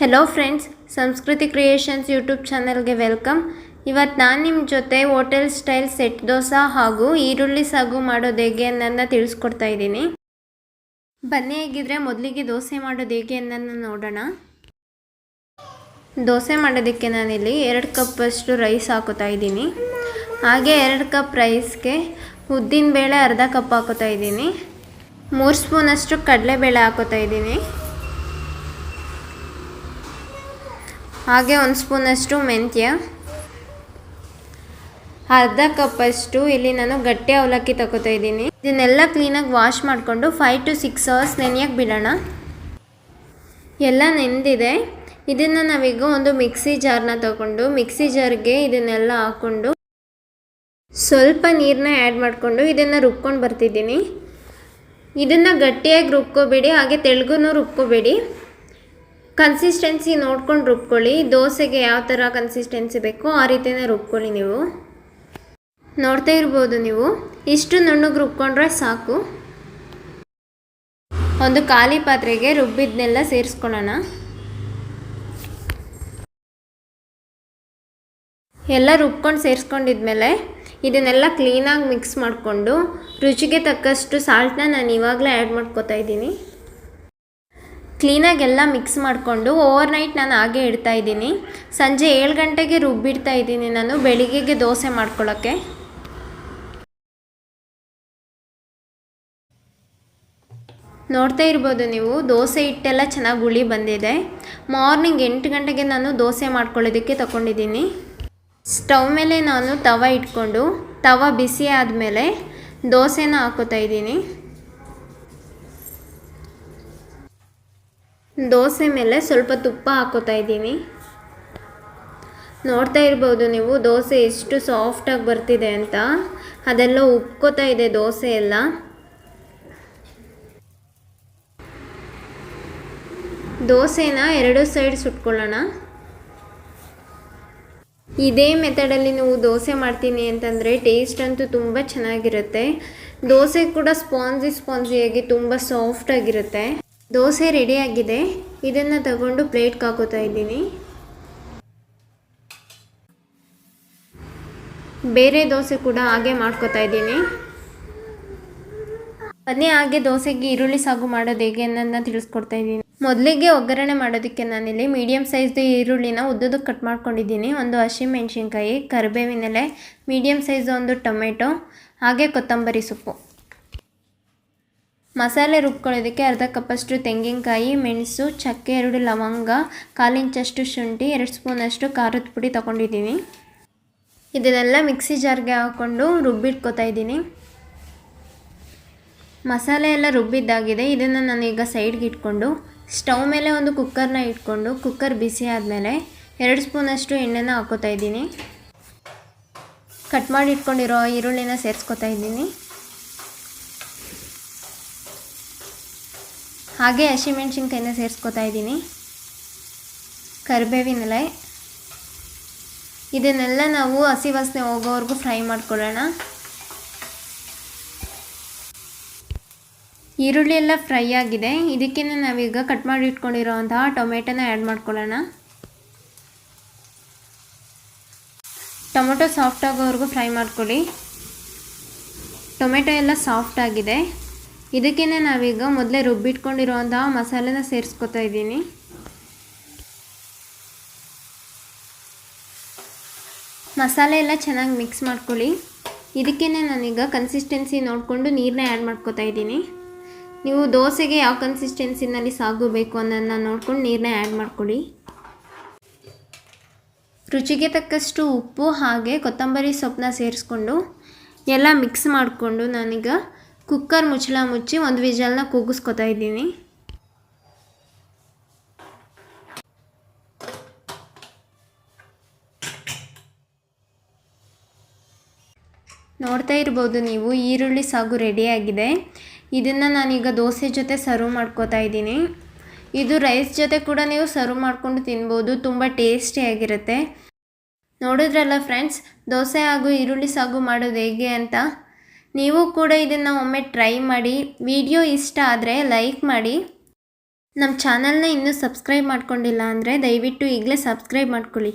Hello friends, ಸಂಸ್ಕೃತಿ creations YouTube ಚಾನಲ್ಗೆ welcome. ಇವತ್ತು ನಾನು ನಿಮ್ಮ ಜೊತೆ ಹೋಟೆಲ್ ಸ್ಟೈಲ್ ಸೆಟ್ ದೋಸೆ ಹಾಗೂ ಈರುಳ್ಳಿ ಸಾಗು ಮಾಡೋದು ಹೇಗೆ ಅನ್ನೋದನ್ನ ತಿಳಿಸ್ಕೊಡ್ತಾ ಇದ್ದೀನಿ. ಬನ್ನಿ, ಹೇಗಿದ್ರೆ ಮೊದಲಿಗೆ ದೋಸೆ ಮಾಡೋದು ಹೇಗೆ ಅನ್ನೋದನ್ನ ನೋಡೋಣ. ದೋಸೆ ಮಾಡೋದಕ್ಕೆ ನಾನಿಲ್ಲಿ 2 ಕಪ್ಪಷ್ಟು ರೈಸ್ ಹಾಕೋತಾ ಇದ್ದೀನಿ. ಹಾಗೆ 2 ಕಪ್ ರೈಸ್ಗೆ ಉದ್ದಿನ ಬೇಳೆ ಅರ್ಧ ಕಪ್ ಹಾಕೋತಾ ಇದ್ದೀನಿ. 3 ಸ್ಪೂನಷ್ಟು ಕಡಲೆಬೇಳೆ ಹಾಕೋತಾ ಇದ್ದೀನಿ. ಹಾಗೆ 1 ಸ್ಪೂನಷ್ಟು ಮೆಂತ್ಯ, ಅರ್ಧ ಕಪ್ಪಷ್ಟು ಇಲ್ಲಿ ನಾನು ಗಟ್ಟಿ ಅವಲಕ್ಕಿ ತಗೋತಾ ಇದ್ದೀನಿ. ಇದನ್ನೆಲ್ಲ ಕ್ಲೀನಾಗಿ ವಾಶ್ ಮಾಡಿಕೊಂಡು 5 to 6 ಅವರ್ಸ್ ನೆನೆಯಕ್ಕೆ ಬಿಡೋಣ. ಎಲ್ಲ ನೆಂದಿದೆ. ಇದನ್ನು ನಾವೀಗ ಒಂದು ಮಿಕ್ಸಿ ಜಾರ್ನ ತಗೊಂಡು ಮಿಕ್ಸಿ ಜಾರ್ಗೆ ಇದನ್ನೆಲ್ಲ ಹಾಕ್ಕೊಂಡು ಸ್ವಲ್ಪ ನೀರನ್ನ ಆ್ಯಡ್ ಮಾಡಿಕೊಂಡು ಇದನ್ನು ರುಬ್ಕೊಂಡು ಬರ್ತಿದ್ದೀನಿ. ಇದನ್ನು ಗಟ್ಟಿಯಾಗಿ ರುಬ್ಕೋಬೇಡಿ, ಹಾಗೆ ತೆಳ್ಳಗೂ ರುಬ್ಕೋಬೇಡಿ. ಕನ್ಸಿಸ್ಟೆನ್ಸಿ ನೋಡ್ಕೊಂಡು ರುಬ್ಕೊಳ್ಳಿ. ದೋಸೆಗೆ ಯಾವ ಥರ ಕನ್ಸಿಸ್ಟೆನ್ಸಿ ಬೇಕೋ ಆ ರೀತಿಯೇ ರುಬ್ಕೊಳ್ಳಿ. ನೀವು ನೋಡ್ತಾ ಇರ್ಬೋದು, ನೀವು ಇಷ್ಟು ನುಣ್ಣಗೆ ರುಬ್ಕೊಂಡ್ರೆ ಸಾಕು. ಒಂದು ಖಾಲಿ ಪಾತ್ರೆಗೆ ರುಬ್ಬಿದ್ನೆಲ್ಲ ಸೇರಿಸ್ಕೊಳ್ಳೋಣ. ಎಲ್ಲ ರುಬ್ಕೊಂಡು ಸೇರಿಸ್ಕೊಂಡಿದ್ಮೇಲೆ ಇದನ್ನೆಲ್ಲ ಕ್ಲೀನಾಗಿ ಮಿಕ್ಸ್ ಮಾಡಿಕೊಂಡು ರುಚಿಗೆ ತಕ್ಕಷ್ಟು ಸಾಲ್ಟನ್ನ ನಾನು ಇವಾಗಲೇ ಆ್ಯಡ್ ಮಾಡ್ಕೋತಾ ಇದ್ದೀನಿ. ಕ್ಲೀನಾಗಿ ಎಲ್ಲ ಮಿಕ್ಸ್ ಮಾಡಿಕೊಂಡು ಓವರ್ನೈಟ್ ನಾನು ಹಾಗೆ ಇಡ್ತಾ ಇದ್ದೀನಿ. ಸಂಜೆ 7 ಗಂಟೆಗೆ ರುಬ್ಬಿಡ್ತಾ ಇದ್ದೀನಿ ನಾನು, ಬೆಳಿಗ್ಗೆಗೆ ದೋಸೆ ಮಾಡ್ಕೊಳ್ಳೋಕ್ಕೆ. ನೋಡ್ತಾ ಇರ್ಬೋದು ನೀವು, ದೋಸೆ ಹಿಟ್ಟೆಲ್ಲ ಚೆನ್ನಾಗಿ ಹುಳಿ ಬಂದಿದೆ. ಮಾರ್ನಿಂಗ್ 8 ಗಂಟೆಗೆ ನಾನು ದೋಸೆ ಮಾಡ್ಕೊಳ್ಳೋದಕ್ಕೆ ತಗೊಂಡಿದ್ದೀನಿ. ಸ್ಟವ್ ಮೇಲೆ ನಾನು ತವ ಇಟ್ಕೊಂಡು ತವ ಬಿಸಿ ಆದಮೇಲೆ ದೋಸೆನ ಹಾಕೋತಾ ಇದ್ದೀನಿ. ದೋಸೆ ಮೇಲೆ ಸ್ವಲ್ಪ ತುಪ್ಪ ಹಾಕೋತಾ ಇದ್ದೀನಿ. ನೋಡ್ತಾ ಇರ್ಬೋದು ನೀವು, ದೋಸೆ ಎಷ್ಟು ಸಾಫ್ಟಾಗಿ ಬರ್ತಿದೆ ಅಂತ. ಅದೆಲ್ಲ ಉಬ್ಕೋತಾ ಇದೆ ದೋಸೆ ಎಲ್ಲ. ದೋಸೆನ 2 ಸೈಡ್ ಸುಟ್ಕೊಳ್ಳೋಣ. ಇದೇ ಮೆಥಡಲ್ಲಿ ನೀವು ದೋಸೆ ಮಾಡ್ತೀನಿ ಅಂತಂದರೆ ಟೇಸ್ಟ್ ಅಂತೂ ತುಂಬ ಚೆನ್ನಾಗಿರುತ್ತೆ. ದೋಸೆ ಕೂಡ ಸ್ಪಾಂಜಿಯಾಗಿ ತುಂಬ ಸಾಫ್ಟಾಗಿರುತ್ತೆ. ದೋಸೆ ರೆಡಿಯಾಗಿದೆ. ಇದನ್ನು ತಗೊಂಡು ಪ್ಲೇಟ್ಗೆ ಹಾಕೋತಾ ಇದ್ದೀನಿ. ಬೇರೆ ದೋಸೆ ಕೂಡ ಹಾಗೆ ಮಾಡ್ಕೋತಾ ಇದ್ದೀನಿ. ಬನ್ನಿ, ಹಾಗೆ ದೋಸೆಗೆ ಈರುಳ್ಳಿ ಸಾಗು ಮಾಡೋದು ಹೇಗೆ ಅನ್ನೋದನ್ನ ತಿಳಿಸ್ಕೊಡ್ತಾ ಇದ್ದೀನಿ. ಮೊದಲಿಗೆ ಒಗ್ಗರಣೆ ಮಾಡೋದಕ್ಕೆ ನಾನಿಲ್ಲಿ ಮೀಡಿಯಮ್ ಸೈಜ್ದು ಈರುಳ್ಳಿನ ಉದ್ದಕ್ಕೆ ಕಟ್ ಮಾಡ್ಕೊಂಡಿದ್ದೀನಿ. ಒಂದು ಹಸಿಮೆಣ್ಸಿನ್ಕಾಯಿ, ಕರಿಬೇವಿನೆಲೆ, ಮೀಡಿಯಮ್ ಸೈಜ್ ಒಂದು ಟೊಮೆಟೊ, ಹಾಗೆ ಕೊತ್ತಂಬರಿ ಸೊಪ್ಪು. ಮಸಾಲೆ ರುಬ್ಕೊಳ್ಳೋದಕ್ಕೆ ಅರ್ಧ ಕಪ್ಪಷ್ಟು ತೆಂಗಿನಕಾಯಿ, ಮೆಣಸು, ಚಕ್ಕೆ, 2 ಲವಂಗ, 1/4 ಇಂಚಷ್ಟು ಶುಂಠಿ, 2 ಸ್ಪೂನಷ್ಟು ಖಾರದ ಪುಡಿ ತಗೊಂಡಿದ್ದೀನಿ. ಇದನ್ನೆಲ್ಲ ಮಿಕ್ಸಿ ಜಾರ್ಗೆ ಹಾಕ್ಕೊಂಡು ರುಬ್ಬಿಟ್ಕೋತಾ ಇದ್ದೀನಿ. ಮಸಾಲೆ ಎಲ್ಲ ರುಬ್ಬಿದ್ದಾಗಿದೆ. ಇದನ್ನು ನಾನೀಗ ಸೈಡ್ಗೆ ಇಟ್ಕೊಂಡು ಸ್ಟವ್ ಮೇಲೆ ಒಂದು ಕುಕ್ಕರ್ನ ಇಟ್ಕೊಂಡು ಕುಕ್ಕರ್ ಬಿಸಿ ಆದಮೇಲೆ 2 ಸ್ಪೂನಷ್ಟು ಎಣ್ಣೆನ ಹಾಕೋತಾ ಇದ್ದೀನಿ. ಕಟ್ ಮಾಡಿ ಇಟ್ಕೊಂಡಿರೋ ಈರುಳ್ಳಿನ ಸೇರಿಸ್ಕೊತಾ ಇದ್ದೀನಿ. ಹಾಗೆ ಹಸಿಮೆಣ್ಸಿನ್ಕಾಯಿನ ಸೇರಿಸ್ಕೊತಾ ಇದ್ದೀನಿ. ಕರಿಬೇವಿನೆಲೆ. ಇದನ್ನೆಲ್ಲ ನಾವು ಹಸಿ ವಾಸನೆ ಹೋಗೋವರೆಗೂ ಫ್ರೈ ಮಾಡ್ಕೊಳ್ಳೋಣ. ಈರುಳ್ಳಿ ಎಲ್ಲ ಫ್ರೈ ಆಗಿದೆ. ಇದಕ್ಕೆ ನಾವೀಗ ಕಟ್ ಮಾಡಿ ಇಟ್ಕೊಂಡಿರೋಂತಹ ಟೊಮೆಟೊನ ಆ್ಯಡ್ ಮಾಡ್ಕೊಳ್ಳೋಣ. ಟೊಮೆಟೊ ಸಾಫ್ಟ್ ಆಗೋವರೆಗೂ ಫ್ರೈ ಮಾಡ್ಕೊಳ್ಳಿ. ಟೊಮೆಟೊ ಎಲ್ಲ ಸಾಫ್ಟ್ ಆಗಿದೆ. ಇದಕ್ಕೇ ನಾವೀಗ ಮೊದಲೇ ರುಬ್ಬಿಟ್ಕೊಂಡಿರೋಂತಹ ಮಸಾಲೆನ ಸೇರಿಸ್ಕೊತಾ ಇದ್ದೀನಿ. ಮಸಾಲೆ ಎಲ್ಲ ಚೆನ್ನಾಗಿ ಮಿಕ್ಸ್ ಮಾಡ್ಕೊಳ್ಳಿ. ಇದಕ್ಕೇ ನಾನೀಗ ಕನ್ಸಿಸ್ಟೆನ್ಸಿ ನೋಡಿಕೊಂಡು ನೀರನ್ನ ಆ್ಯಡ್ ಮಾಡ್ಕೊತಾ ಇದ್ದೀನಿ. ನೀವು ದೋಸೆಗೆ ಯಾವ ಕನ್ಸಿಸ್ಟೆನ್ಸಿನಲ್ಲಿ ಸಾಗು ಬೇಕು ಅನ್ನೋದನ್ನ ನೋಡ್ಕೊಂಡು ನೀರನ್ನ ಆ್ಯಡ್ ಮಾಡ್ಕೊಳ್ಳಿ. ರುಚಿಗೆ ತಕ್ಕಷ್ಟು ಉಪ್ಪು ಹಾಗೆ ಕೊತ್ತಂಬರಿ ಸೊಪ್ಪನ್ನ ಸೇರಿಸ್ಕೊಂಡು ಎಲ್ಲ ಮಿಕ್ಸ್ ಮಾಡಿಕೊಂಡು ನಾನೀಗ ಕುಕ್ಕರ್ ಮುಚ್ಚಳ ಮುಚ್ಚಿ 1 ವಿಜಲ್ನ ಕೂಗಿಸ್ಕೊತಾ ಇದ್ದೀನಿ. ನೋಡ್ತಾ ಇರ್ಬೋದು ನೀವು, ಈರುಳ್ಳಿ ಸಾಗು ರೆಡಿಯಾಗಿದೆ. ಇದನ್ನು ನಾನೀಗ ದೋಸೆ ಜೊತೆ ಸರ್ವ್ ಮಾಡ್ಕೋತಾ ಇದ್ದೀನಿ. ಇದು ರೈಸ್ ಜೊತೆ ಕೂಡ ನೀವು ಸರ್ವ್ ಮಾಡಿಕೊಂಡು ತಿನ್ಬೋದು. ತುಂಬ ಟೇಸ್ಟಿಯಾಗಿರುತ್ತೆ. ನೋಡಿದ್ರಲ್ಲ ಫ್ರೆಂಡ್ಸ್, ದೋಸೆ ಹಾಗೂ ಈರುಳ್ಳಿ ಸಾಗು ಮಾಡೋದು ಹೇಗೆ ಅಂತ. ನೀವು ಕೂಡ ಇದನ್ನು ಒಮ್ಮೆ ಟ್ರೈ ಮಾಡಿ. ವಿಡಿಯೋ ಇಷ್ಟ ಆದರೆ ಲೈಕ್ ಮಾಡಿ. ನಮ್ಮ ಚಾನಲ್ನ ಇನ್ನೂ ಸಬ್ಸ್ಕ್ರೈಬ್ ಮಾಡ್ಕೊಂಡಿಲ್ಲ ಅಂದರೆ ದಯವಿಟ್ಟು ಈಗಲೇ ಸಬ್ಸ್ಕ್ರೈಬ್ ಮಾಡ್ಕೊಳ್ಳಿ.